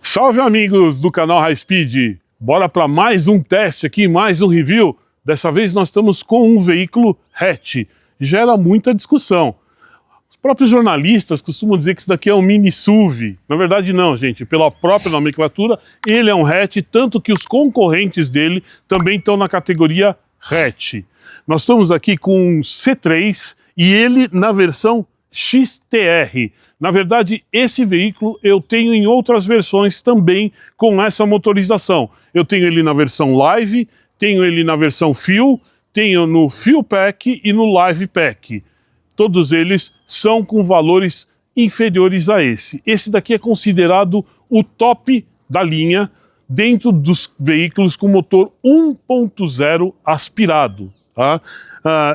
Salve amigos do canal High Speed, bora para mais um teste aqui, mais um review. Dessa vez nós estamos com um veículo hatch, gera muita discussão. Os próprios jornalistas costumam dizer que isso daqui é um mini SUV. Na verdade não, gente, pela própria nomenclatura, ele é um hatch, tanto que os concorrentes dele também estão na categoria hatch. Nós estamos aqui com um C3 e ele na versão XTR. Na verdade, esse veículo eu tenho em outras versões também com essa motorização. Eu tenho ele na versão Live, tenho ele na versão Fuel, tenho no Fuel Pack e no Live Pack. Todos eles são com valores inferiores a esse. Esse daqui é considerado o top da linha dentro dos veículos com motor 1.0 aspirado. Tá?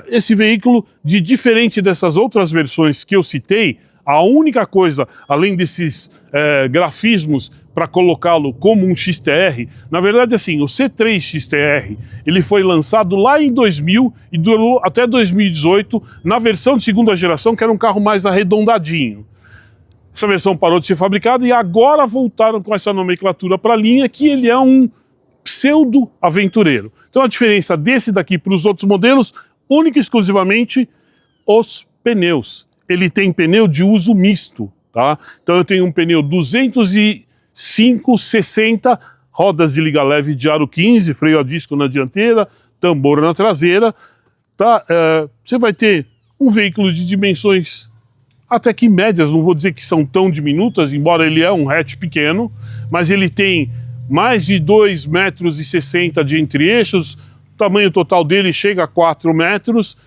Esse veículo, diferente dessas outras versões que eu citei, a única coisa, além desses grafismos para colocá-lo como um XTR, na verdade assim, o C3 XTR, ele foi lançado lá em 2000 e durou até 2018 na versão de segunda geração, que era um carro mais arredondadinho. Essa versão parou de ser fabricada e agora voltaram com essa nomenclatura para a linha, que ele é um pseudo-aventureiro. Então a diferença desse daqui para os outros modelos, única e exclusivamente os pneus. Ele tem pneu de uso misto, tá? Então eu tenho um pneu 205/60, rodas de liga leve de aro 15, freio a disco na dianteira, tambor na traseira, tá? Você vai ter um veículo de dimensões até que médias, não vou dizer que são tão diminutas, embora ele é um hatch pequeno, mas ele tem mais de 2,60 metros de entre-eixos, o tamanho total dele chega a 4 metros,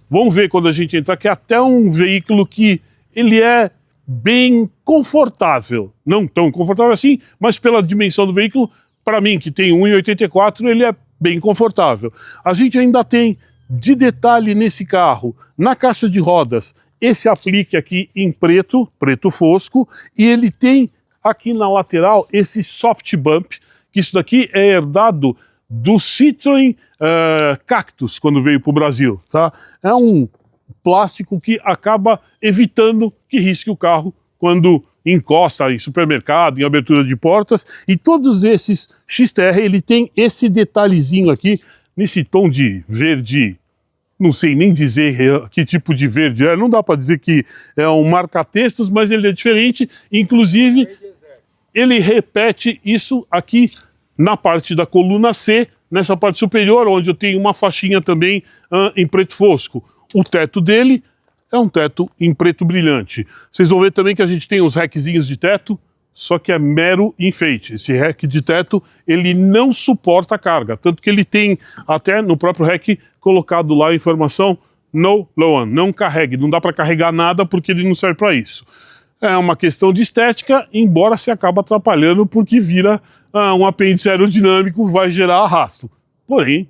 vamos ver quando a gente entrar que é até um veículo que ele é bem confortável. Não tão confortável assim, mas pela dimensão do veículo, para mim que tem 1,84, ele é bem confortável. A gente ainda tem de detalhe nesse carro, na caixa de rodas, esse aplique aqui em preto, preto fosco, e ele tem aqui na lateral esse soft bump, que isso daqui é herdado do Citroën Cactus, quando veio para o Brasil, tá? É um plástico que acaba evitando que risque o carro quando encosta em supermercado, em abertura de portas, e todos esses XTR, ele tem esse detalhezinho aqui, nesse tom de verde, não sei nem dizer que tipo de verde é, não dá para dizer que é um marca-textos, mas ele é diferente, inclusive ele repete isso aqui na parte da coluna C, nessa parte superior, onde eu tenho uma faixinha também em preto fosco. O teto dele é um teto em preto brilhante. Vocês vão ver também que a gente tem uns rackzinhos de teto, só que é mero enfeite. Esse rack de teto, ele não suporta carga, tanto que ele tem até no próprio rack colocado lá a informação no load, não carregue, não dá para carregar nada porque ele não serve para isso. É uma questão de estética, embora se acaba atrapalhando porque vira um apêndice aerodinâmico, vai gerar arrasto. Porém,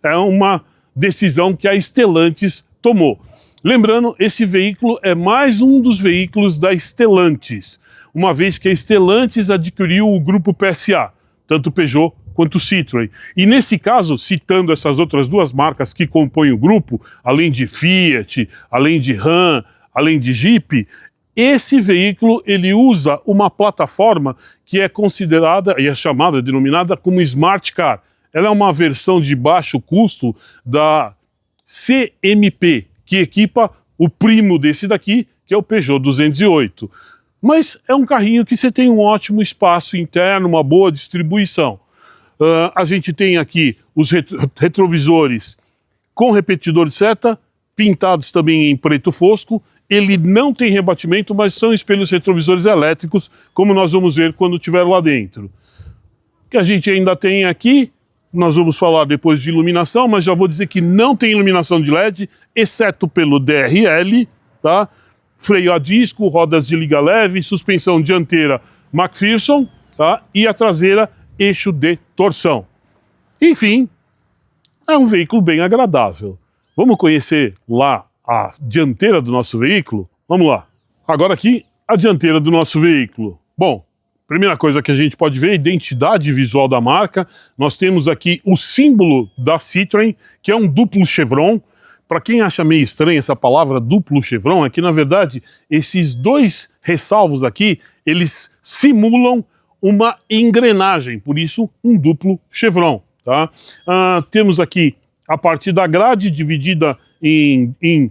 é uma decisão que a Stellantis tomou. Lembrando, esse veículo é mais um dos veículos da Stellantis, uma vez que a Stellantis adquiriu o grupo PSA, tanto Peugeot quanto Citroën. E nesse caso, citando essas outras duas marcas que compõem o grupo, além de Fiat, além de Ram, além de Jeep, esse veículo ele usa uma plataforma que é considerada e é chamada, denominada como Smart Car. Ela é uma versão de baixo custo da CMP, que equipa o primo desse daqui, que é o Peugeot 208. Mas é um carrinho que você tem um ótimo espaço interno, uma boa distribuição. A gente tem aqui os retrovisores com repetidor de seta, pintados também em preto fosco. Ele não tem rebatimento, mas são espelhos retrovisores elétricos, como nós vamos ver quando estiver lá dentro. O que a gente ainda tem aqui, nós vamos falar depois de iluminação, mas já vou dizer que não tem iluminação de LED, exceto pelo DRL, tá? Freio a disco, rodas de liga leve, suspensão dianteira McPherson, tá? E a traseira, eixo de torção. Enfim, é um veículo bem agradável. Vamos conhecer lá a dianteira do nosso veículo? Vamos lá. Agora aqui, a dianteira do nosso veículo. Bom, Primeira coisa que a gente pode ver é a identidade visual da marca. Nós temos aqui o símbolo da Citroën, que é um duplo chevron. Para quem acha meio estranha essa palavra duplo chevron, é que na verdade esses dois ressalvos aqui, eles simulam uma engrenagem, por isso um duplo chevron. Tá? Temos aqui a parte da grade dividida em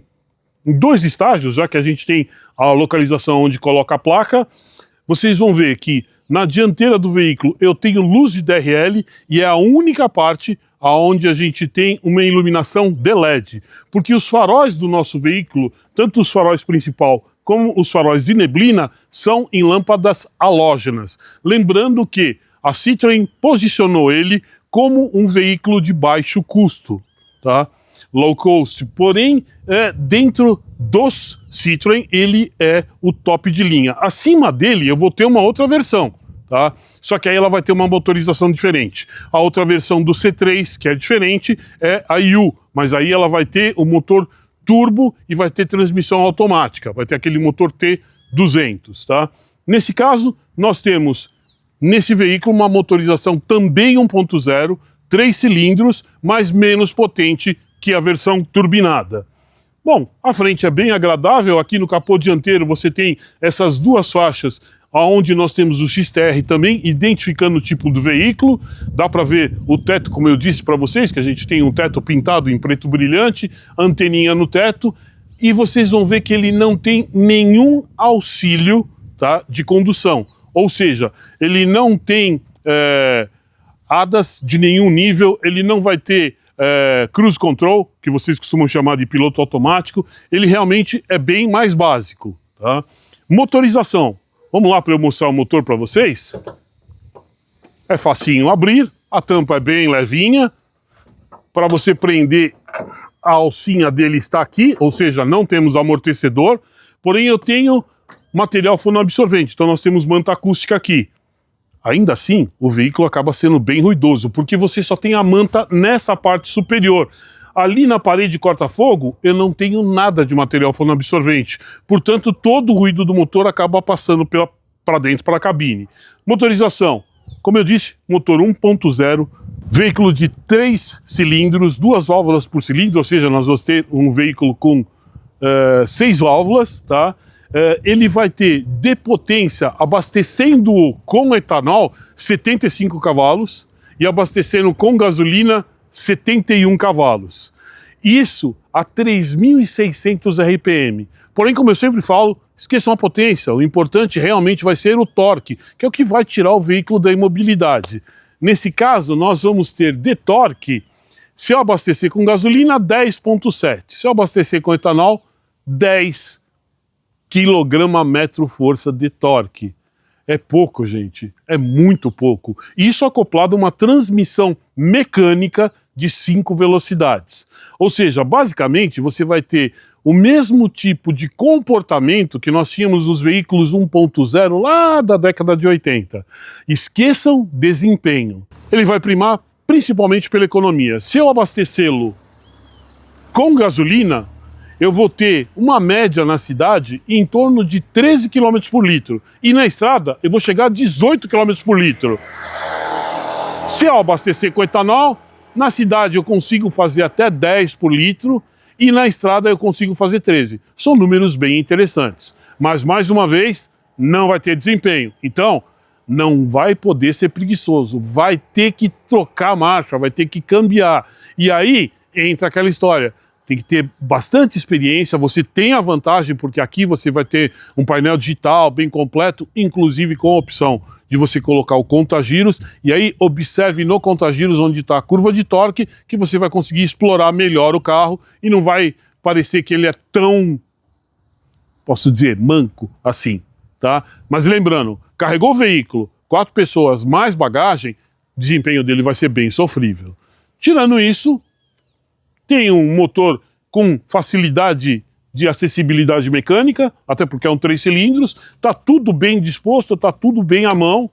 dois estágios, já que a gente tem a localização onde coloca a placa. Vocês vão ver que na dianteira do veículo eu tenho luz de DRL e é a única parte onde a gente tem uma iluminação de LED, porque os faróis do nosso veículo, tanto os faróis principal como os faróis de neblina, são em lâmpadas halógenas. Lembrando que a Citroën posicionou ele como um veículo de baixo custo, tá? Low cost, porém, dentro dos Citroën, ele é o top de linha. Acima dele, eu vou ter uma outra versão, tá? Só que aí ela vai ter uma motorização diferente. A outra versão do C3, que é diferente, é a U, mas aí ela vai ter o motor turbo e vai ter transmissão automática, vai ter aquele motor T200, tá? Nesse caso, nós temos, nesse veículo, uma motorização também 1.0, 3 cilindros, mas menos potente que a versão turbinada. Bom, a frente é bem agradável, aqui no capô dianteiro você tem essas duas faixas, onde nós temos o XTR também, identificando o tipo do veículo. Dá para ver o teto, como eu disse para vocês, que a gente tem um teto pintado em preto brilhante, anteninha no teto, e vocês vão ver que ele não tem nenhum auxílio, tá, de condução. Ou seja, ele não tem ADAS de nenhum nível, ele não vai ter cruise control, que vocês costumam chamar de piloto automático. Ele realmente é bem mais básico, tá? Motorização. Vamos lá para eu mostrar o motor para vocês. É facinho abrir, a tampa é bem levinha. Para você prender, a alcinha dele está aqui, ou seja, não temos amortecedor, porém eu tenho material fonoabsorvente, então nós temos manta acústica aqui. Ainda assim, o veículo acaba sendo bem ruidoso, porque você só tem a manta nessa parte superior. Ali na parede corta-fogo, eu não tenho nada de material fonoabsorvente. Portanto, todo o ruído do motor acaba passando para dentro, para a cabine. Motorização. Como eu disse, motor 1.0, veículo de 3 cilindros, 2 válvulas por cilindro, ou seja, nós vamos ter um veículo com 6 válvulas, tá? Ele vai ter de potência, abastecendo com etanol, 75 cavalos e abastecendo com gasolina, 71 cavalos. Isso a 3.600 RPM. Porém, como eu sempre falo, esqueçam a potência. O importante realmente vai ser o torque, que é o que vai tirar o veículo da imobilidade. Nesse caso, nós vamos ter de torque, se eu abastecer com gasolina, 10.7. Se eu abastecer com etanol, 10 kgm/força de torque. É pouco, gente. É muito pouco. Isso acoplado a uma transmissão mecânica de 5 velocidades. Ou seja, basicamente, você vai ter o mesmo tipo de comportamento que nós tínhamos nos veículos 1.0 lá da década de 80. Esqueçam desempenho. Ele vai primar principalmente pela economia. Se eu abastecê-lo com gasolina, eu vou ter uma média na cidade em torno de 13 km por litro. E na estrada, eu vou chegar a 18 km por litro. Se eu abastecer com etanol, na cidade eu consigo fazer até 10 por litro e na estrada eu consigo fazer 13. São números bem interessantes. Mas, mais uma vez, não vai ter desempenho. Então, não vai poder ser preguiçoso. Vai ter que trocar a marcha, vai ter que cambiar. E aí entra aquela história. Tem que ter bastante experiência, você tem a vantagem porque aqui você vai ter um painel digital bem completo, inclusive com a opção de você colocar o contagiros, e aí observe no contagiros onde está a curva de torque, que você vai conseguir explorar melhor o carro e não vai parecer que ele é tão, posso dizer, manco assim, tá? Mas lembrando, carregou o veículo, 4 pessoas mais bagagem, o desempenho dele vai ser bem sofrível. Tirando isso, tem um motor com facilidade de acessibilidade mecânica, até porque é um 3 cilindros, tá tudo bem disposto, tá tudo bem à mão.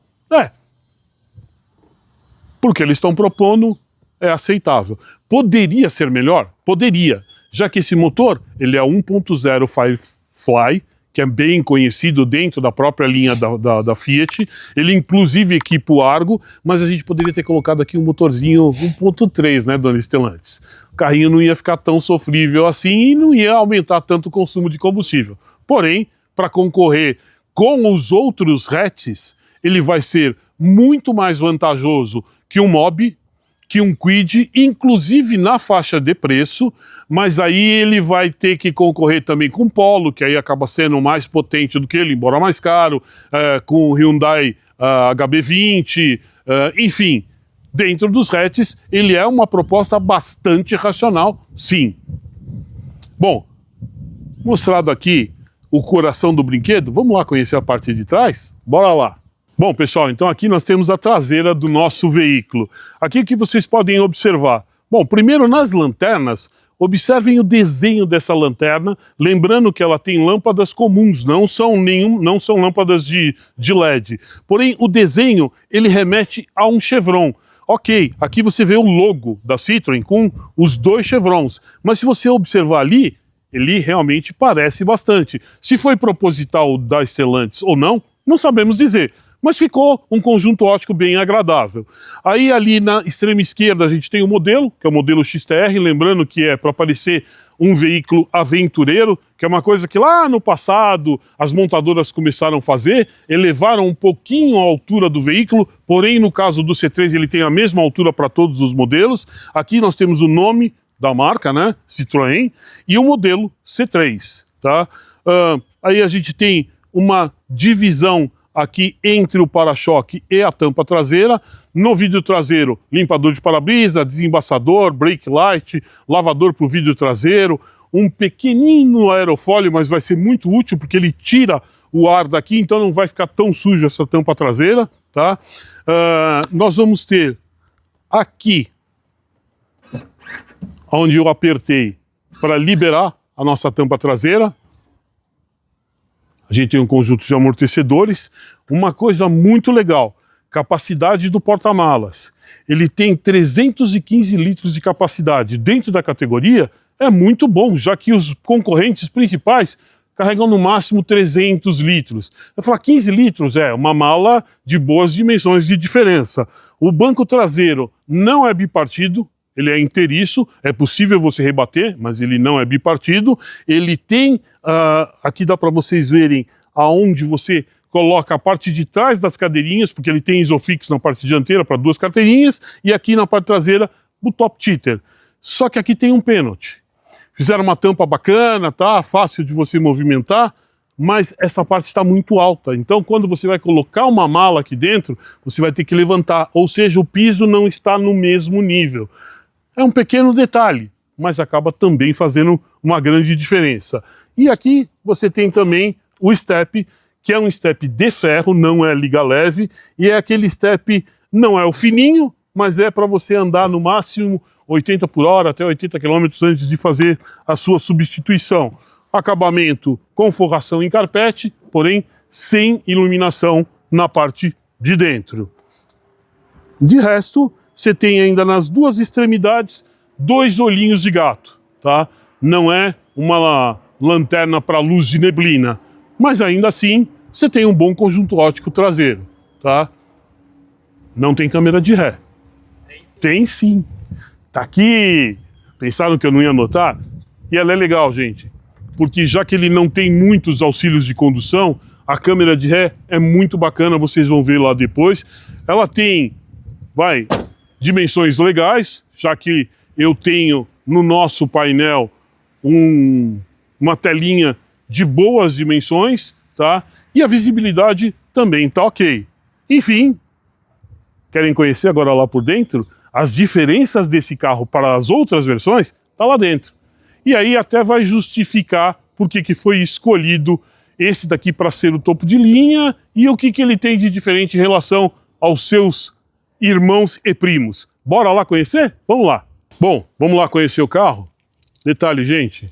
Porque eles estão propondo, é aceitável. Poderia ser melhor? Poderia, já que esse motor, ele é 1.0 Firefly, que é bem conhecido dentro da própria linha da Fiat. Ele inclusive equipa o Argo, mas a gente poderia ter colocado aqui um motorzinho 1.3, né, dona Stellantis? O carrinho não ia ficar tão sofrível assim e não ia aumentar tanto o consumo de combustível. Porém, para concorrer com os outros hatches, ele vai ser muito mais vantajoso que um Mobi, que um Kwid, inclusive na faixa de preço, mas aí ele vai ter que concorrer também com o Polo, que aí acaba sendo mais potente do que ele, embora mais caro, com o Hyundai HB20, enfim, dentro dos hatches, ele é uma proposta bastante racional, sim. Bom, mostrado aqui o coração do brinquedo, vamos lá conhecer a parte de trás? Bora lá! Bom, pessoal, então aqui nós temos a traseira do nosso veículo. Aqui o que vocês podem observar? Bom, primeiro nas lanternas, observem o desenho dessa lanterna, lembrando que ela tem lâmpadas comuns, não são lâmpadas de LED. Porém, o desenho, ele remete a um chevron. Ok, aqui você vê o logo da Citroën com os dois chevrons, mas se você observar ali, ele realmente parece bastante. Se foi proposital da Stellantis ou não, não sabemos dizer. Mas ficou um conjunto óptico bem agradável. Aí ali na extrema esquerda a gente tem o modelo, que é o modelo XTR, lembrando que é para parecer um veículo aventureiro, que é uma coisa que lá no passado as montadoras começaram a fazer, elevaram um pouquinho a altura do veículo, porém no caso do C3 ele tem a mesma altura para todos os modelos. Aqui nós temos o nome da marca, né, Citroën, e o modelo C3, tá? Aí a gente tem uma divisão aqui entre o para-choque e a tampa traseira. No vidro traseiro, limpador de para-brisa, desembaçador, brake light, lavador para o vidro traseiro, um pequenino aerofólio, mas vai ser muito útil porque ele tira o ar daqui, então não vai ficar tão sujo essa tampa traseira, tá? Nós vamos ter aqui, onde eu apertei para liberar a nossa tampa traseira, a gente tem um conjunto de amortecedores. Uma coisa muito legal, capacidade do porta-malas. Ele tem 315 litros de capacidade. Dentro da categoria é muito bom, já que os concorrentes principais carregam no máximo 300 litros. Eu falo 15 litros é uma mala de boas dimensões de diferença. O banco traseiro não é bipartido, ele é inteiriço, é possível você rebater, mas ele não é bipartido. Ele tem, aqui dá para vocês verem aonde você coloca a parte de trás das cadeirinhas, porque ele tem isofix na parte dianteira para duas carteirinhas, e aqui na parte traseira o top cheater. Só que aqui tem um pênalti. Fizeram uma tampa bacana, tá? Fácil de você movimentar, mas essa parte está muito alta. Então, quando você vai colocar uma mala aqui dentro, você vai ter que levantar, ou seja, o piso não está no mesmo nível. É um pequeno detalhe, mas acaba também fazendo uma grande diferença. E aqui você tem também o step, que é um step de ferro, não é liga leve, e é aquele step, não é o fininho, mas é para você andar no máximo 80 por hora, até 80 km antes de fazer a sua substituição. Acabamento com forração em carpete, porém sem iluminação na parte de dentro. De resto, você tem ainda nas duas extremidades dois olhinhos de gato, tá? Não é uma lanterna para luz de neblina, mas ainda assim você tem um bom conjunto óptico traseiro, tá? Não tem câmera de ré. Tem sim. Tá aqui. Pensaram que eu não ia notar? E ela é legal, gente, porque já que ele não tem muitos auxílios de condução, a câmera de ré é muito bacana, vocês vão ver lá depois. Ela tem, dimensões legais, já que eu tenho no nosso painel uma telinha de boas dimensões, tá? E a visibilidade também tá ok. Enfim, querem conhecer agora lá por dentro? As diferenças desse carro para as outras versões, tá lá dentro. E aí até vai justificar por que foi escolhido esse daqui para ser o topo de linha e o que ele tem de diferente em relação aos seus irmãos e primos. Bora lá conhecer? Vamos lá. Bom, vamos lá conhecer o carro? Detalhe, gente,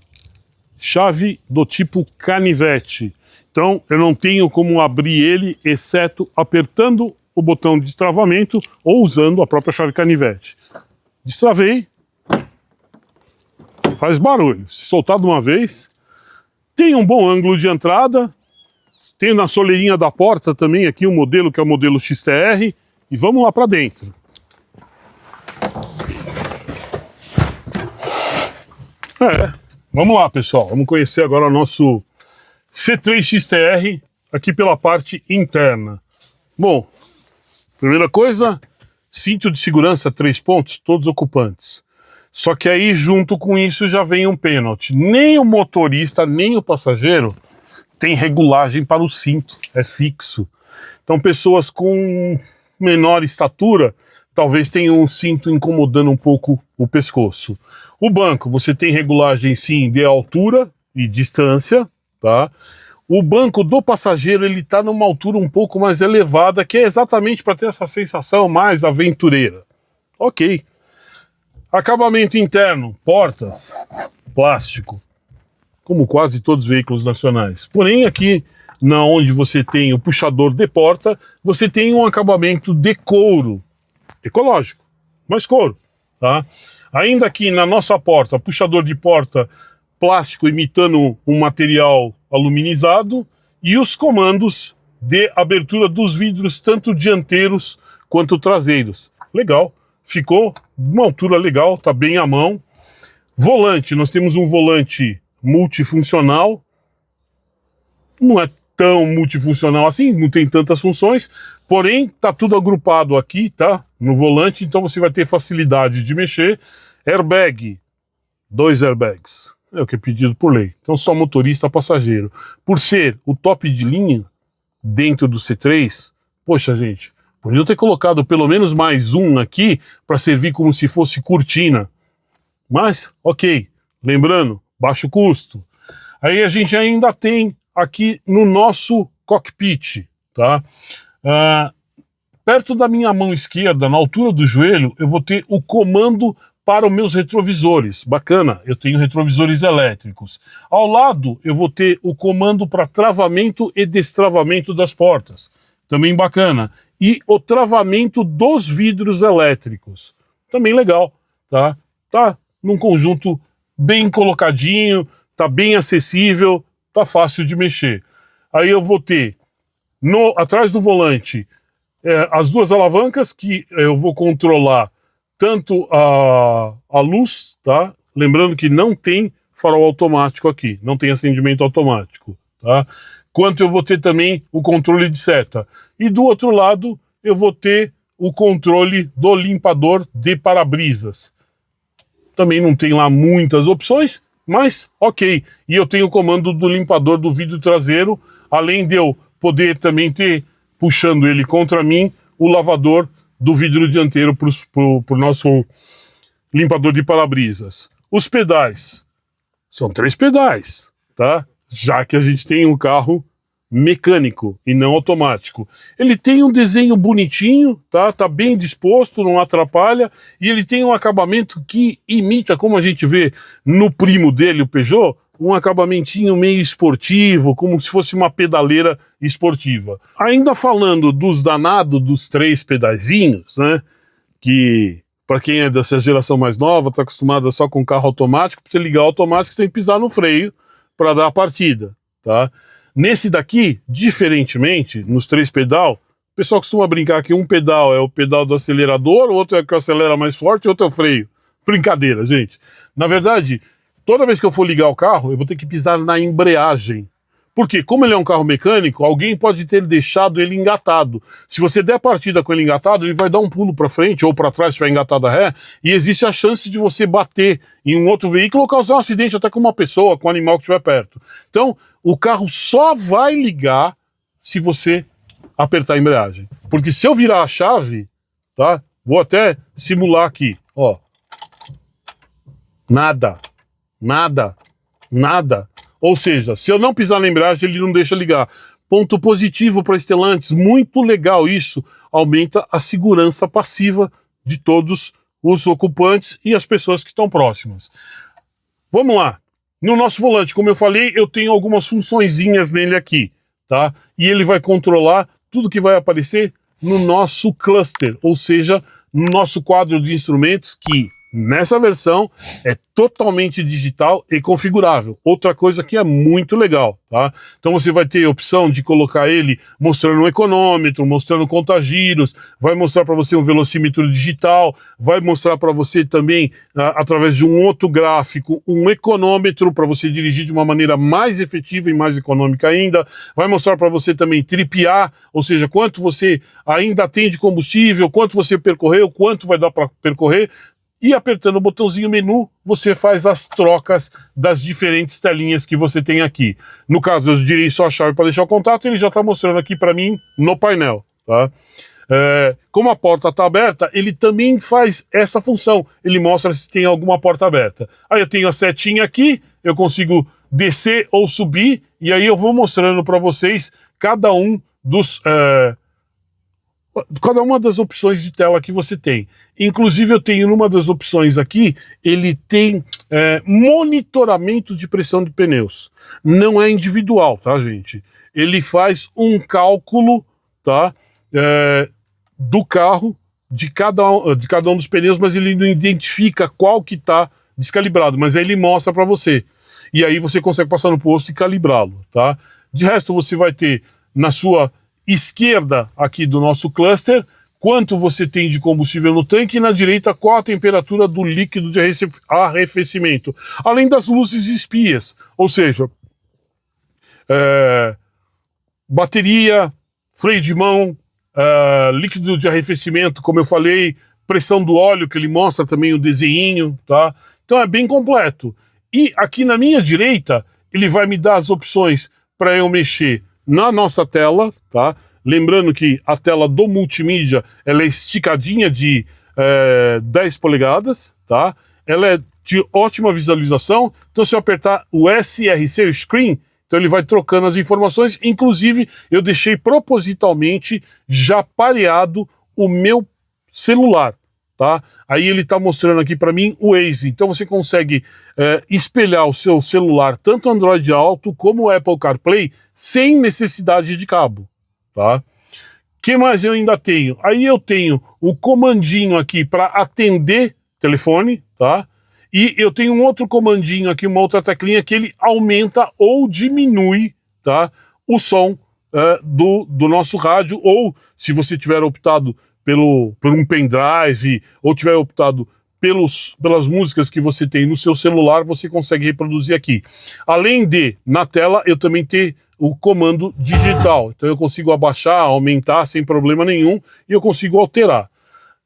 chave do tipo canivete. Então eu não tenho como abrir ele, exceto apertando o botão de destravamento ou usando a própria chave canivete. Destravei, faz barulho. Se soltar de uma vez, Tem um bom ângulo de entrada, tem na soleirinha da porta também aqui um modelo que é o modelo XTR, e vamos lá para dentro. Vamos lá, pessoal, vamos conhecer agora o nosso C3 XTR aqui pela parte interna. Bom, primeira coisa, cinto de segurança 3 pontos, todos ocupantes. Só que aí junto com isso já vem um pênalti. Nem o motorista, nem o passageiro tem regulagem para o cinto, é fixo. Então pessoas com menor estatura talvez tenham um cinto incomodando um pouco o pescoço. O banco, você tem regulagem sim de altura e distância, tá? O banco do passageiro, ele tá numa altura um pouco mais elevada, que é exatamente para ter essa sensação mais aventureira. Ok. Acabamento interno, portas, plástico, como quase todos os veículos nacionais. Porém, aqui, onde você tem o puxador de porta, você tem um acabamento de couro, ecológico, mas couro, tá? Ainda aqui na nossa porta, puxador de porta plástico imitando um material aluminizado e os comandos de abertura dos vidros, tanto dianteiros quanto traseiros. Legal, ficou uma altura legal, tá bem à mão. Volante, nós temos um volante multifuncional, não é tão multifuncional assim, não tem tantas funções, porém tá tudo agrupado aqui, tá? No volante, então você vai ter facilidade de mexer. Airbag, 2 airbags, é o que é pedido por lei. Então só motorista, passageiro. Por ser o top de linha dentro do C3, poxa gente, podiam ter colocado pelo menos mais um aqui para servir como se fosse cortina. Mas, ok, lembrando, baixo custo. Aí a gente ainda tem aqui no nosso cockpit, tá? Perto da minha mão esquerda, na altura do joelho, eu vou ter o comando para os meus retrovisores. Bacana, eu tenho retrovisores elétricos. Ao lado, eu vou ter o comando para travamento e destravamento das portas. Também bacana. E o travamento dos vidros elétricos. Também legal, tá? Tá num conjunto bem colocadinho, tá bem acessível, tá fácil de mexer. Aí eu vou ter, atrás do volante, as duas alavancas que eu vou controlar tanto a luz, tá? Lembrando que não tem farol automático aqui, não tem acendimento automático, tá? Quanto eu vou ter também o controle de seta. E do outro lado eu vou ter o controle do limpador de para-brisas. Também não tem lá muitas opções, mas ok. E eu tenho o comando do limpador do vidro traseiro, além de eu poder também ter, puxando ele contra mim, o lavador do vidro dianteiro para o nosso limpador de para-brisas. Os pedais, são 3 pedais, tá? Já que a gente tem um carro mecânico e não automático. Ele tem um desenho bonitinho, tá? Tá bem disposto, não atrapalha, e ele tem um acabamento que imita, como a gente vê no primo dele, o Peugeot, um acabamentinho meio esportivo, como se fosse uma pedaleira esportiva. Ainda falando dos danados dos 3 pedaizinhos, né? Que, para quem é dessa geração mais nova, está acostumado só com carro automático, para você ligar o automático, você tem que pisar no freio para dar a partida, tá? Nesse daqui, diferentemente, nos 3 pedal, o pessoal costuma brincar que um pedal é o pedal do acelerador, o outro é o que acelera mais forte, o outro é o freio. Brincadeira, gente. Na verdade, toda vez que eu for ligar o carro, eu vou ter que pisar na embreagem. Porque, como ele é um carro mecânico, alguém pode ter deixado ele engatado. Se você der partida com ele engatado, ele vai dar um pulo para frente ou para trás se estiver engatado a ré, e existe a chance de você bater em um outro veículo ou causar um acidente até com uma pessoa, com um animal que estiver perto. Então, o carro só vai ligar se você apertar a embreagem. Porque se eu virar a chave, tá? Vou até simular aqui, ó. Nada. Nada. Nada. Ou seja, se eu não pisar na embreagem, ele não deixa ligar. Ponto positivo para Stellantis, muito legal isso. Aumenta a segurança passiva de todos os ocupantes e as pessoas que estão próximas. Vamos lá. No nosso volante, como eu falei, eu tenho algumas funçõezinhas nele aqui, tá? E ele vai controlar tudo que vai aparecer no nosso cluster, ou seja, no nosso quadro de instrumentos que, Nessa versão é totalmente digital e configurável. Outra coisa que é muito legal, tá? Então você vai ter a opção de colocar ele mostrando um econômetro, mostrando contagiros, vai mostrar para você um velocímetro digital, vai mostrar para você também, através de um outro gráfico, um econômetro para você dirigir de uma maneira mais efetiva e mais econômica ainda, vai mostrar para você também tripear, ou seja, quanto você ainda tem de combustível, quanto você percorreu, quanto vai dar para percorrer. E apertando o botãozinho menu, você faz as trocas das diferentes telinhas que você tem aqui. No caso, eu girei só a chave para deixar o contato, ele já está mostrando aqui para mim no painel. Tá? Como a porta está aberta, ele também faz essa função. Ele mostra se tem alguma porta aberta. Aí eu tenho a setinha aqui, eu consigo descer ou subir, e aí eu vou mostrando para vocês cada uma das opções de tela que você tem. Inclusive eu tenho numa das opções aqui, ele tem monitoramento de pressão de pneus. Não é individual, tá, gente? Ele faz um cálculo, tá, do carro, de cada um dos pneus, mas ele não identifica qual que está descalibrado, mas aí ele mostra para você. E aí você consegue passar no posto e calibrá-lo, tá? De resto você vai ter na sua esquerda aqui do nosso cluster quanto você tem de combustível no tanque e na direita qual a temperatura do líquido de arrefecimento, além das luzes espias, ou seja, bateria, freio de mão, líquido de arrefecimento, como eu falei, pressão do óleo, que ele mostra também o desenho, tá? Então é bem completo. E aqui na minha direita, ele vai me dar as opções para eu mexer na nossa tela, tá? Lembrando que a tela do multimídia, ela é esticadinha de 10 polegadas, tá? Ela é de ótima visualização, então se eu apertar o SRC, o Screen, então ele vai trocando as informações, inclusive eu deixei propositalmente já pareado o meu celular, tá? Aí ele está mostrando aqui para mim o Waze, então você consegue espelhar o seu celular, tanto Android Auto como o Apple CarPlay, sem necessidade de cabo, tá? Que mais eu ainda tenho? Aí eu tenho o comandinho aqui para atender telefone, tá? E eu tenho um outro comandinho aqui, uma outra teclinha que ele aumenta ou diminui, tá, o som do nosso rádio, ou se você tiver optado por um pendrive, ou tiver optado pelas músicas que você tem no seu celular, você consegue reproduzir aqui. Além de, na tela, eu também tenho o comando digital. Então eu consigo abaixar, aumentar sem problema nenhum, e eu consigo alterar.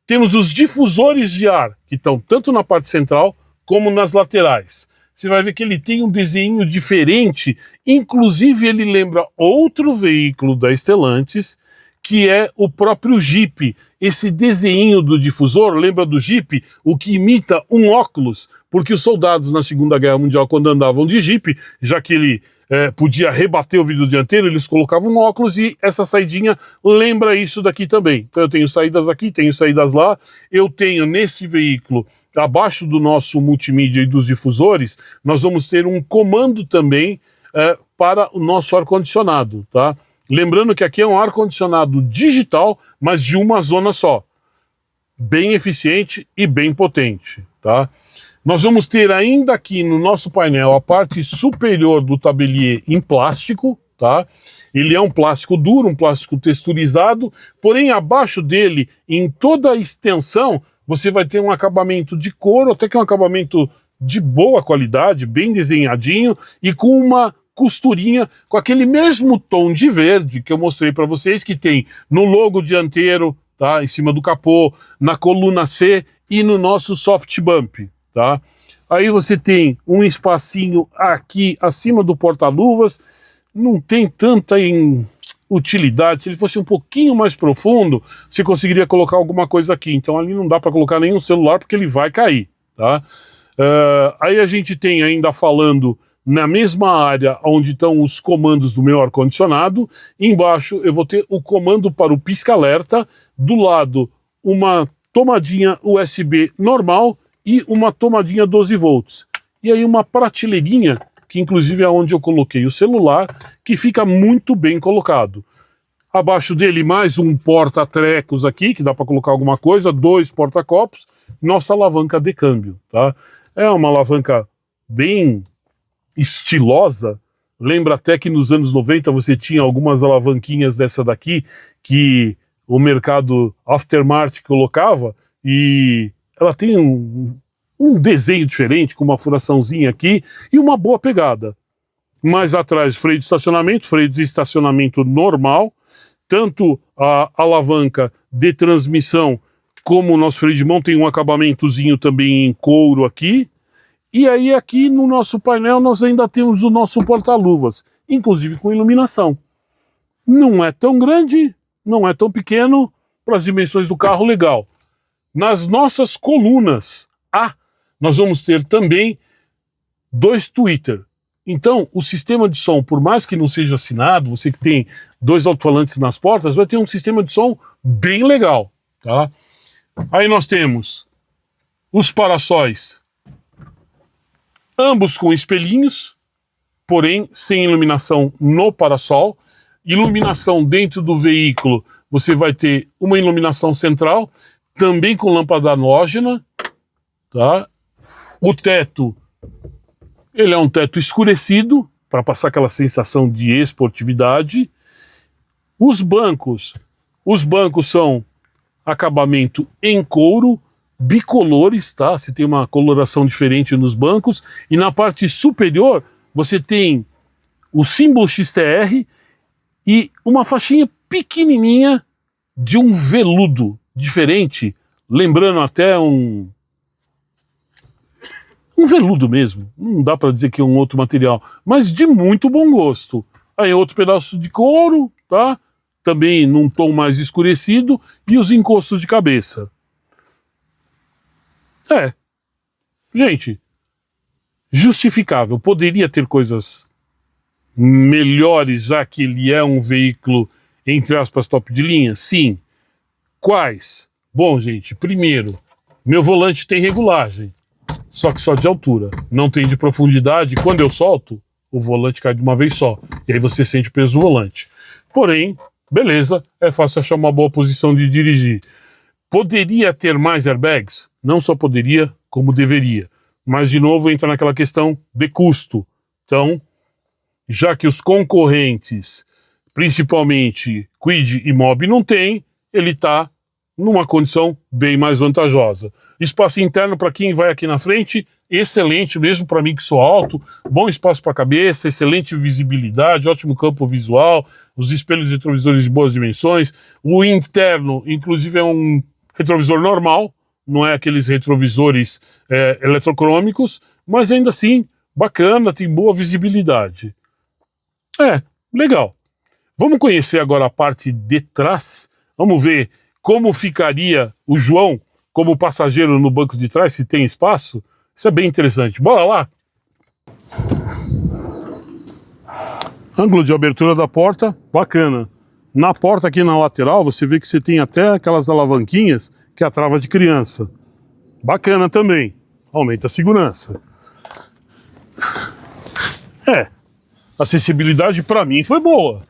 Temos os difusores de ar, que estão tanto na parte central, como nas laterais. Você vai ver que ele tem um desenho diferente, inclusive ele lembra outro veículo da Stellantis, que é o próprio Jeep. Esse desenho do difusor lembra do Jeep, o que imita um óculos, porque os soldados na Segunda Guerra Mundial, quando andavam de Jeep, já que ele podia rebater o vidro dianteiro, eles colocavam um óculos, e essa saidinha lembra isso daqui também. Então eu tenho saídas aqui, tenho saídas lá, eu tenho nesse veículo, abaixo do nosso multimídia e dos difusores, nós vamos ter um comando também para o nosso ar-condicionado, tá? Lembrando que aqui é um ar-condicionado digital, mas de uma zona só. Bem eficiente e bem potente, tá? Nós vamos ter ainda aqui no nosso painel a parte superior do tabelier em plástico, tá? Ele é um plástico duro, um plástico texturizado, porém abaixo dele, em toda a extensão, você vai ter um acabamento de couro, até que é um acabamento de boa qualidade, bem desenhadinho, e com uma costurinha com aquele mesmo tom de verde que eu mostrei para vocês, que tem no logo dianteiro, tá, em cima do capô, na coluna C e no nosso soft bump, tá? Aí você tem um espacinho aqui acima do porta-luvas, não tem tanta utilidade. Se ele fosse um pouquinho mais profundo, você conseguiria colocar alguma coisa aqui. Então ali não dá para colocar nenhum celular porque ele vai cair, tá? Aí a gente tem ainda falando na mesma área onde estão os comandos do meu ar-condicionado. Embaixo eu vou ter o comando para o pisca-alerta, do lado uma tomadinha USB normal e uma tomadinha 12 volts. E aí uma prateleirinha, que inclusive é onde eu coloquei o celular, que fica muito bem colocado. Abaixo dele mais um porta-trecos aqui, que dá para colocar alguma coisa, 2 porta-copos, nossa alavanca de câmbio, tá? É uma alavanca bem estilosa. Lembra até que nos anos 90 você tinha algumas alavanquinhas dessa daqui que o mercado aftermarket colocava, e ela tem um desenho diferente, com uma furaçãozinha aqui e uma boa pegada. Mais atrás, freio de estacionamento normal, tanto a alavanca de transmissão como o nosso freio de mão tem um acabamentozinho também em couro aqui. E aí aqui no nosso painel nós ainda temos o nosso porta-luvas, inclusive com iluminação. Não é tão grande, não é tão pequeno, para as dimensões do carro, legal. Nas nossas colunas A, nós vamos ter também 2 tweeter. Então, o sistema de som, por mais que não seja assinado, você que tem 2 alto-falantes nas portas, vai ter um sistema de som bem legal, tá? Aí nós temos os para-sóis, ambos com espelhinhos, porém sem iluminação no para-sol. Iluminação dentro do veículo, você vai ter uma iluminação central, também com lâmpada halógena, tá? O teto, ele é um teto escurecido, para passar aquela sensação de esportividade. Os bancos são acabamento em couro, bicolores, tá? Você tem uma coloração diferente nos bancos, e na parte superior você tem o símbolo XTR e uma faixinha pequenininha de um veludo diferente, lembrando até um veludo mesmo, não dá para dizer que é um outro material, mas de muito bom gosto. Aí outro pedaço de couro, tá? Também num tom mais escurecido, e os encostos de cabeça. Gente, justificável. Poderia ter coisas melhores, já que ele é um veículo, entre aspas, top de linha? Sim. Quais? Bom, gente, primeiro, meu volante tem regulagem, só que só de altura, não tem de profundidade. Quando eu solto, o volante cai de uma vez só, e aí você sente o peso do volante. Porém, beleza, é fácil achar uma boa posição de dirigir. Poderia ter mais airbags? Não só poderia, como deveria. Mas, de novo, entra naquela questão de custo. Então, já que os concorrentes, principalmente Kwid e Mobi, não tem, ele está numa condição bem mais vantajosa. Espaço interno para quem vai aqui na frente, excelente, mesmo para mim que sou alto, bom espaço para a cabeça, excelente visibilidade, ótimo campo visual, os espelhos retrovisores de boas dimensões. O interno, inclusive, é um retrovisor normal, não é aqueles retrovisores eletrocrômicos, mas ainda assim, bacana, tem boa visibilidade. Legal. Vamos conhecer agora a parte de trás. Vamos ver como ficaria o João como passageiro no banco de trás, se tem espaço. Isso é bem interessante. Bora lá! Ângulo de abertura da porta, bacana. Na porta aqui na lateral, você vê que você tem até aquelas alavanquinhas que é a trava de criança. Bacana também. Aumenta a segurança. A acessibilidade para mim foi boa.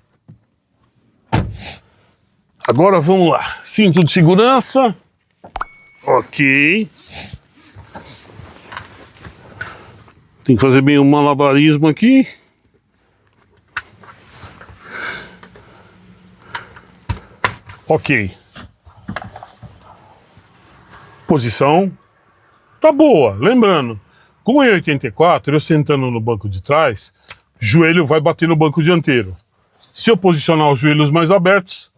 Agora vamos lá. Cinto de segurança. Ok. Tem que fazer bem um malabarismo aqui. Ok. Posição tá boa. Lembrando, com o 84, eu sentando no banco de trás, joelho vai bater no banco dianteiro. Se eu posicionar os joelhos mais abertos,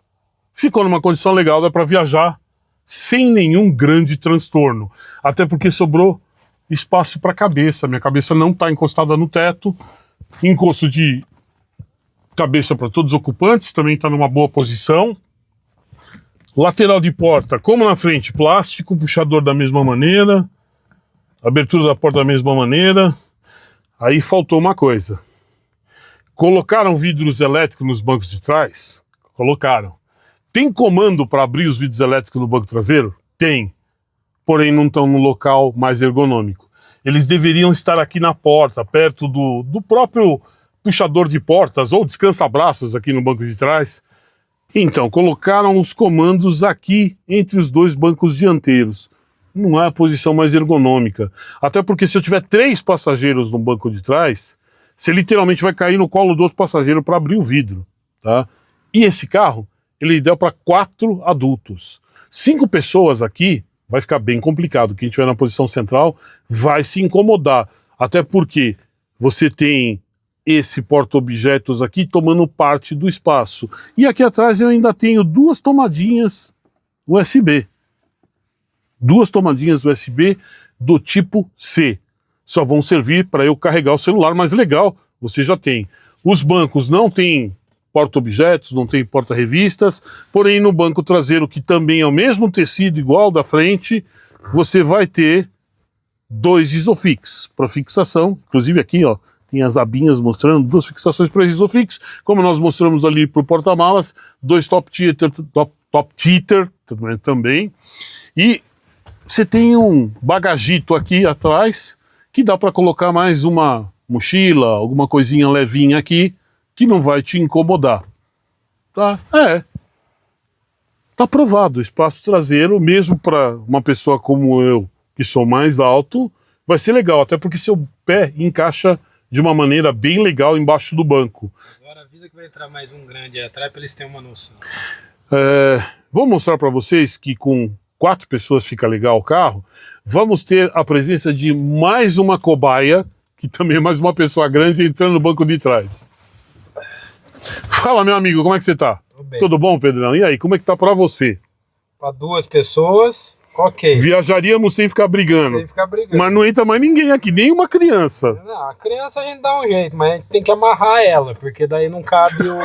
ficou numa condição legal, dá para viajar sem nenhum grande transtorno. Até porque sobrou espaço para a cabeça. Minha cabeça não está encostada no teto. Encosto de cabeça para todos os ocupantes, também está numa boa posição. Lateral de porta, como na frente, plástico, puxador da mesma maneira, abertura da porta da mesma maneira. Aí faltou uma coisa. Colocaram vidros elétricos nos bancos de trás? Colocaram. Tem comando para abrir os vidros elétricos no banco traseiro? Tem. Porém, não estão no local mais ergonômico. Eles deveriam estar aqui na porta, perto do próprio puxador de portas ou descansa-braços aqui no banco de trás. Então, colocaram os comandos aqui entre os dois bancos dianteiros. não é a posição mais ergonômica. Até porque se eu tiver 3 passageiros no banco de trás, você literalmente vai cair no colo do outro passageiro para abrir o vidro, tá? E esse carro, ele é ideal para 4 adultos. 5 pessoas aqui, vai ficar bem complicado. Quem estiver na posição central vai se incomodar. Até porque você tem esse porta-objetos aqui tomando parte do espaço. E aqui atrás eu ainda tenho 2 tomadinhas USB. 2 tomadinhas USB do tipo C. Só vão servir para eu carregar o celular, mas legal, você já tem. Os bancos não tem porta-objetos, não tem porta-revistas, porém no banco traseiro, que também é o mesmo tecido igual da frente, você vai ter 2 Isofix para fixação, inclusive aqui ó, tem as abinhas mostrando 2 fixações para Isofix, como nós mostramos ali para o porta-malas, 2 top teeter também, e você tem um bagagito aqui atrás, que dá para colocar mais uma mochila, alguma coisinha levinha aqui, que não vai te incomodar. Tá? Tá aprovado. O espaço traseiro, mesmo para uma pessoa como eu, que sou mais alto, vai ser legal, até porque seu pé encaixa de uma maneira bem legal embaixo do banco. Agora avisa que vai entrar mais um grande aí atrás para eles terem uma noção. Vou mostrar para vocês que com 4 pessoas fica legal o carro. Vamos ter a presença de mais uma cobaia, que também é mais uma pessoa grande entrando no banco de trás. Fala, meu amigo, como é que você tá? Tudo bom, Pedrão? E aí, como é que tá pra você? Para 2 pessoas, ok. Viajaríamos sem ficar brigando. Sem ficar brigando. Mas não entra mais ninguém aqui, nem uma criança. Não, a criança a gente dá um jeito, mas a gente tem que amarrar ela, porque daí não cabe o...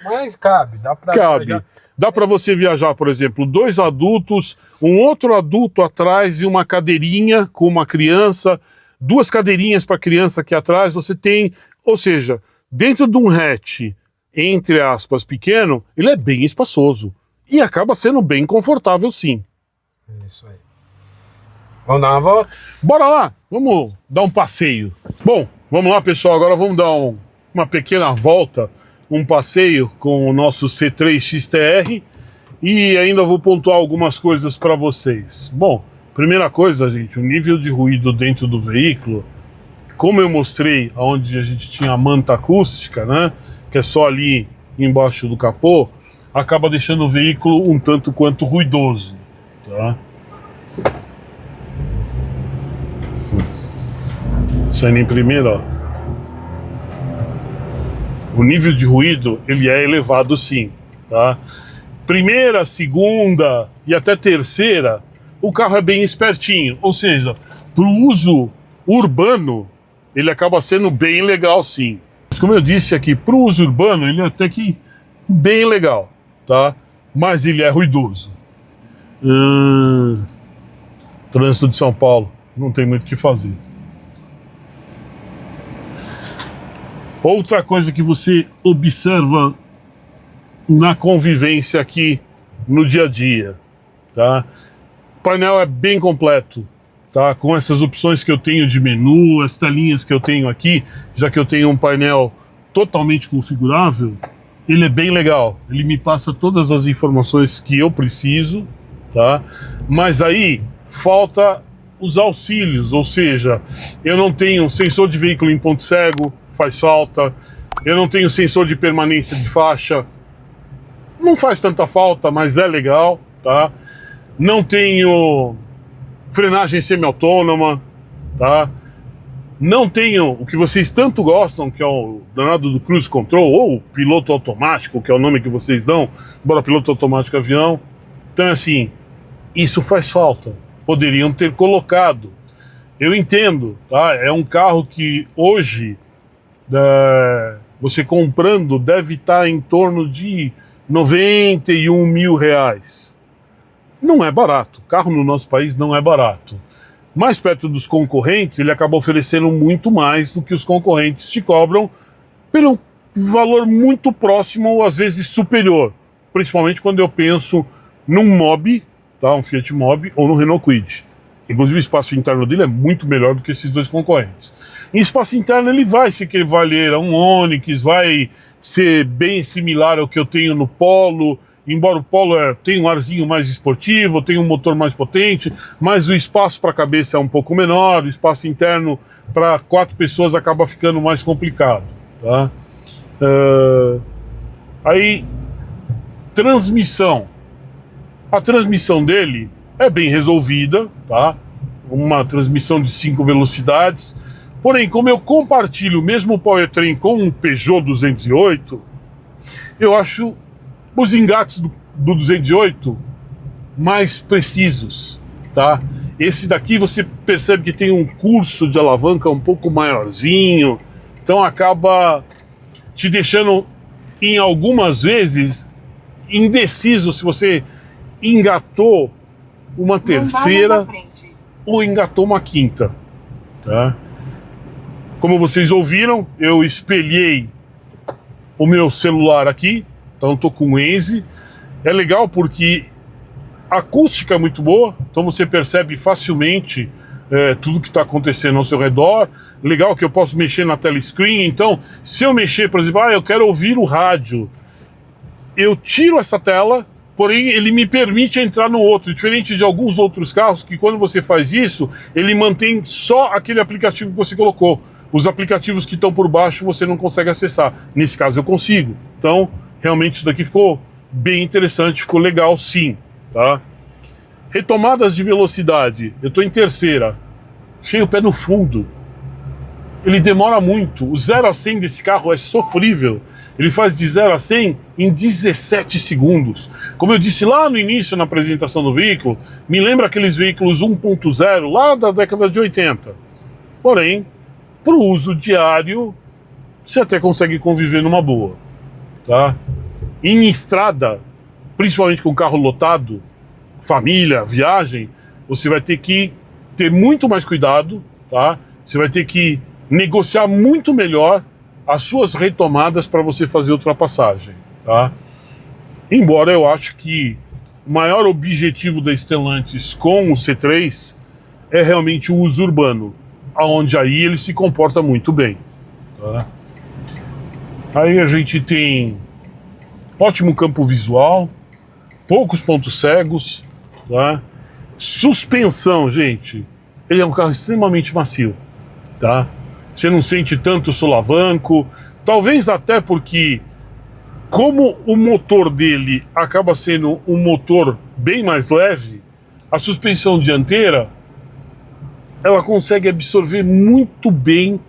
Mas cabe, dá pra... Cabe. Dá pra você viajar, por exemplo, 2 adultos, um outro adulto atrás e uma cadeirinha com uma criança, 2 cadeirinhas para criança aqui atrás, você tem... Ou seja, dentro de um hatch, entre aspas, pequeno, ele é bem espaçoso. E acaba sendo bem confortável, sim. Isso aí. Vamos dar uma volta? Bora lá, vamos dar um passeio. Bom, vamos lá, pessoal, agora vamos dar uma pequena volta, um passeio com o nosso C3 XTR e ainda vou pontuar algumas coisas para vocês. Bom, primeira coisa, gente, o nível de ruído dentro do veículo, como eu mostrei onde a gente tinha a manta acústica, né, que é só ali embaixo do capô, acaba deixando o veículo um tanto quanto ruidoso, tá? Saindo em primeiro, ó. O nível de ruído, ele é elevado sim, tá? Primeira, segunda e até terceira, o carro é bem espertinho. Ou seja, para o uso urbano, ele acaba sendo bem legal sim. Como eu disse aqui, para o uso urbano, ele é até que bem legal, tá? Mas ele é ruidoso. Trânsito de São Paulo, não tem muito o que fazer. Outra coisa que você observa na convivência aqui no dia a dia, tá? O painel é bem completo, tá? Com essas opções que eu tenho de menu, as telinhas que eu tenho aqui, já que eu tenho um painel totalmente configurável, ele é bem legal. Ele me passa todas as informações que eu preciso, tá? Mas aí falta os auxílios, ou seja, eu não tenho sensor de veículo em ponto cego, faz falta, eu não tenho sensor de permanência de faixa, não faz tanta falta, mas é legal, tá? Não tenho frenagem semi-autônoma, tá? Não tenho o que vocês tanto gostam, que é o danado do cruise control, ou piloto automático, que é o nome que vocês dão, embora piloto automático avião. Então, assim, isso faz falta, poderiam ter colocado. Eu entendo, tá? É um carro que hoje você comprando deve estar em torno de R$91 mil. Não é barato, carro no nosso país não é barato. Mais perto dos concorrentes, ele acaba oferecendo muito mais do que os concorrentes te cobram pelo valor muito próximo ou às vezes superior. Principalmente quando eu penso num Mobi, tá? Um Fiat Mobi ou no Renault Kwid. Inclusive o espaço interno dele é muito melhor do que esses 2 concorrentes. Em espaço interno ele vai se equivaler a um Onix, vai ser bem similar ao que eu tenho no Polo embora o Polo tenha um arzinho mais esportivo, tem um motor mais potente, mas o espaço para a cabeça é um pouco menor, o espaço interno para 4 pessoas acaba ficando mais complicado, tá? Aí, transmissão. A transmissão dele é bem resolvida, tá? Uma transmissão de 5 velocidades. Porém, como eu compartilho o mesmo powertrain com um Peugeot 208, eu acho os engates do 208 mais precisos, tá? Esse daqui você percebe que tem um curso de alavanca um pouco maiorzinho, então acaba te deixando, em algumas vezes, indeciso se você engatou uma terceira ou engatou uma quinta, tá? Como vocês ouviram, eu espelhei o meu celular aqui, então estou com o Waze. É legal porque a acústica é muito boa, então você percebe facilmente tudo que está acontecendo ao seu redor. Legal que eu posso mexer na telescreen, então se eu mexer, por exemplo, eu quero ouvir o rádio, eu tiro essa tela, porém ele me permite entrar no outro, diferente de alguns outros carros que quando você faz isso, ele mantém só aquele aplicativo que você colocou. Os aplicativos que estão por baixo você não consegue acessar. Nesse caso eu consigo. Então, realmente isso daqui ficou bem interessante, ficou legal sim, tá? Retomadas de velocidade. Eu estou em terceira. Deixei o pé no fundo. Ele demora muito. O 0 a 100 desse carro é sofrível. Ele faz de 0 a 100 em 17 segundos. Como eu disse lá no início na apresentação do veículo, me lembra aqueles veículos 1.0 lá da década de 80. Porém, para o uso diário, você até consegue conviver numa boa, tá? Em estrada, principalmente com carro lotado, família, viagem, você vai ter que ter muito mais cuidado, tá? Você vai ter que negociar muito melhor as suas retomadas para você fazer ultrapassagem, tá? Embora eu acho que o maior objetivo da Stellantis com o C3 é realmente o uso urbano, aonde aí ele se comporta muito bem, tá? Aí a gente tem ótimo campo visual, poucos pontos cegos, tá? Suspensão, gente, ele é um carro extremamente macio, tá? Você não sente tanto solavanco, talvez até porque, como o motor dele acaba sendo um motor bem mais leve, a suspensão dianteira ela consegue absorver muito bem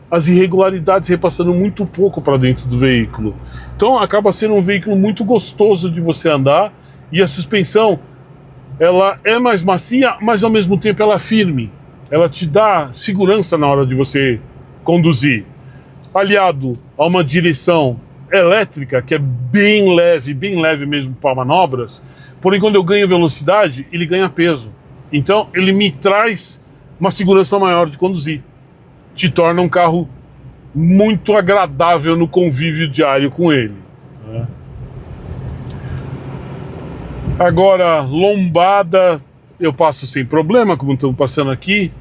as irregularidades, repassando muito pouco para dentro do veículo. Então acaba sendo um veículo muito gostoso de você andar, e a suspensão ela é mais macia, mas ao mesmo tempo ela é firme. Ela te dá segurança na hora de você conduzir. Aliado a uma direção elétrica que é bem leve mesmo para manobras, porém quando eu ganho velocidade, ele ganha peso. Então ele me traz uma segurança maior de conduzir. Te torna um carro muito agradável no convívio diário com ele, né? Agora, lombada, eu passo sem problema, como estamos passando aqui.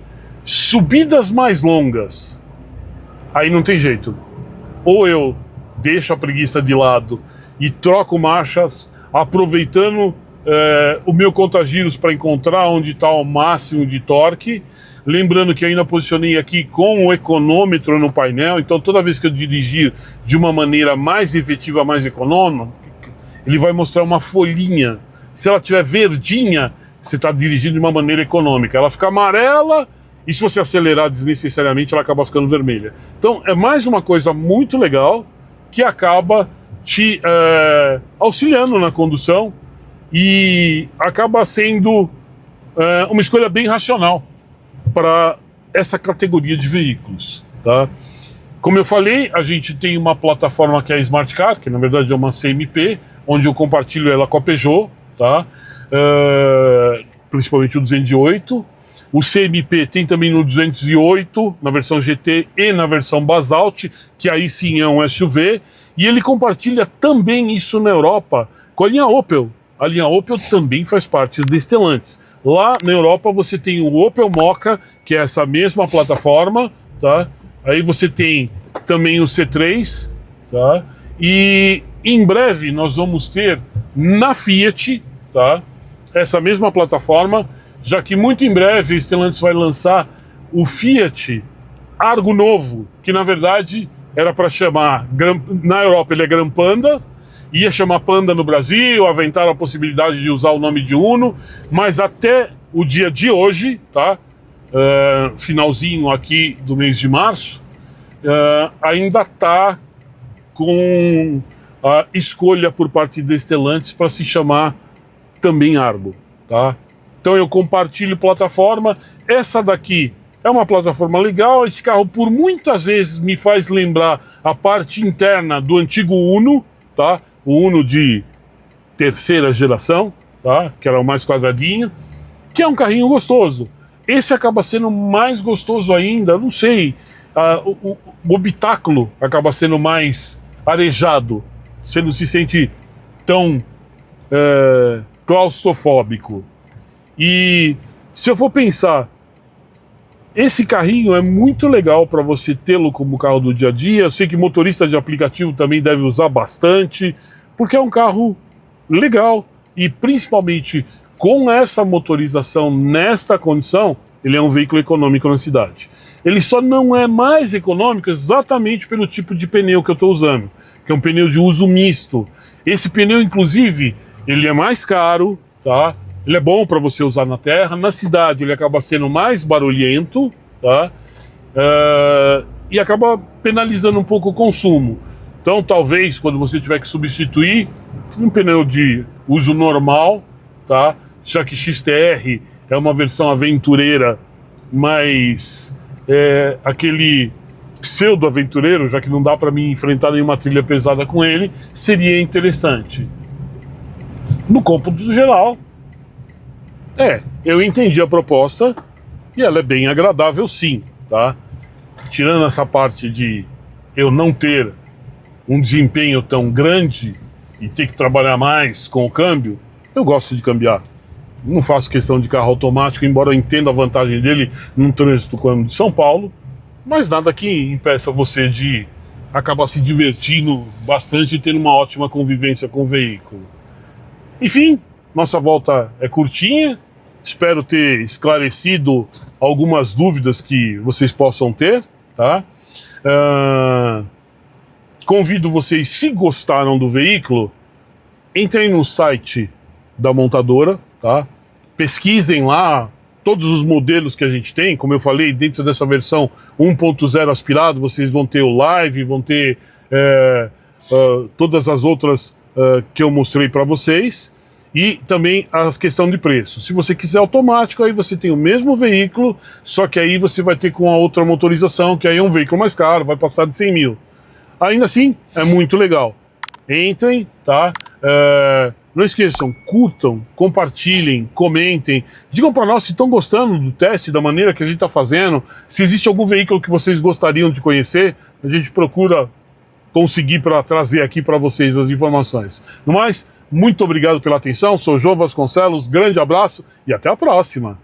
Subidas mais longas, aí não tem jeito. Ou eu deixo a preguiça de lado e troco marchas, aproveitando o meu contagiros para encontrar onde está o máximo de torque. Lembrando que eu ainda posicionei aqui com o econômetro no painel, então toda vez que eu dirigir de uma maneira mais efetiva, mais econômica, ele vai mostrar uma folhinha. Se ela tiver verdinha, você está dirigindo de uma maneira econômica. Ela fica amarela e se você acelerar desnecessariamente, ela acaba ficando vermelha. Então é mais uma coisa muito legal que acaba te auxiliando na condução e acaba sendo uma escolha bem racional para essa categoria de veículos, tá? Como eu falei, a gente tem uma plataforma que é a Smart Car, que na verdade é uma CMP, onde eu compartilho ela com a Peugeot, tá? Principalmente o 208. O CMP tem também no 208, na versão GT e na versão Basalt, que aí sim é um SUV, e ele compartilha também isso na Europa com a linha Opel. A linha Opel também faz parte da Stellantis. Lá na Europa você tem o Opel Mokka, que é essa mesma plataforma, tá? Aí você tem também o C3, tá? E em breve nós vamos ter na Fiat, tá? Essa mesma plataforma, já que muito em breve a Stellantis vai lançar o Fiat Argo novo, que na verdade era para chamar, na Europa ele é Gran Panda, ia chamar Panda no Brasil, aventaram a possibilidade de usar o nome de Uno, mas até o dia de hoje, tá? Finalzinho aqui do mês de março, ainda está com a escolha por parte da Stellantis para se chamar também Argo, tá? Então eu compartilho plataforma. Essa daqui é uma plataforma legal. Esse carro por muitas vezes me faz lembrar a parte interna do antigo Uno, tá? O Uno de terceira geração, tá? Que era o mais quadradinho, que é um carrinho gostoso. Esse acaba sendo mais gostoso ainda, não sei, o habitáculo acaba sendo mais arejado, você não se sente tão claustrofóbico. E se eu for pensar, esse carrinho é muito legal para você tê-lo como carro do dia a dia. Eu sei que motorista de aplicativo também deve usar bastante, porque é um carro legal e principalmente com essa motorização nesta condição, ele é um veículo econômico na cidade. Ele só não é mais econômico exatamente pelo tipo de pneu que eu estou usando, que é um pneu de uso misto. Esse pneu, inclusive, ele é mais caro, tá? Ele é bom para você usar na terra. Na cidade ele acaba sendo mais barulhento, tá? E acaba penalizando um pouco o consumo. Então talvez quando você tiver que substituir um pneu de uso normal, tá? Já que XTR é uma versão aventureira, mas aquele pseudo-aventureiro, já que não dá para mim enfrentar nenhuma trilha pesada com ele, seria interessante. No cômputo geral, eu entendi a proposta e ela é bem agradável sim, tá? Tirando essa parte de eu não ter um desempenho tão grande e ter que trabalhar mais com o câmbio, eu gosto de cambiar. Não faço questão de carro automático, embora eu entenda a vantagem dele num trânsito como de São Paulo, mas nada que impeça você de acabar se divertindo bastante e tendo uma ótima convivência com o veículo. Enfim, nossa volta é curtinha, espero ter esclarecido algumas dúvidas que vocês possam ter, tá? Convido vocês, se gostaram do veículo, entrem no site da montadora, tá? Pesquisem lá todos os modelos que a gente tem. Como eu falei, dentro dessa versão 1.0 aspirado, vocês vão ter o Live, vão ter todas as outras que eu mostrei para vocês. E também a questão de preço. Se você quiser automático, aí você tem o mesmo veículo, só que aí você vai ter com a outra motorização, que aí é um veículo mais caro, vai passar de 100 mil. Ainda assim, é muito legal. Entrem, tá? Não esqueçam, curtam, compartilhem, comentem. Digam para nós se estão gostando do teste, da maneira que a gente está fazendo. Se existe algum veículo que vocês gostariam de conhecer, a gente procura conseguir para trazer aqui para vocês as informações. No mais, muito obrigado pela atenção. Sou João Vasconcelos, grande abraço e até a próxima.